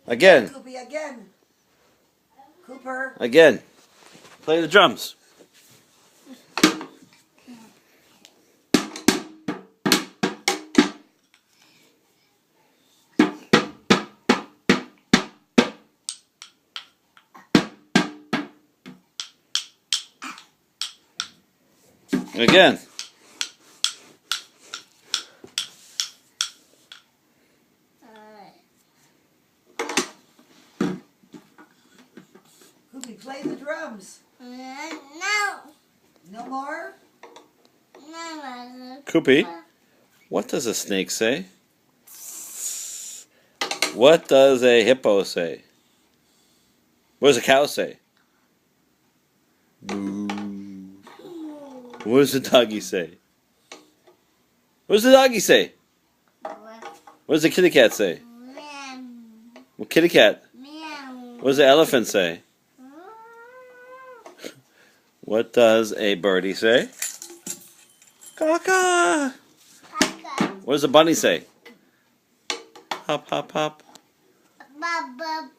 Again. Coopy, again. Cooper. Again. Play the drums. Again. Coopy, play the drums. No. No more? No. Koopy, what does a snake say? What does a hippo say? What does a cow say? Moo. What does the doggy say? What does the doggy say? What does the kitty cat say? Meow. What kitty cat? Meow. What does the elephant say? What does a birdie say? Caw-caw. What does a bunny say? Hop, hop, hop. Bubba.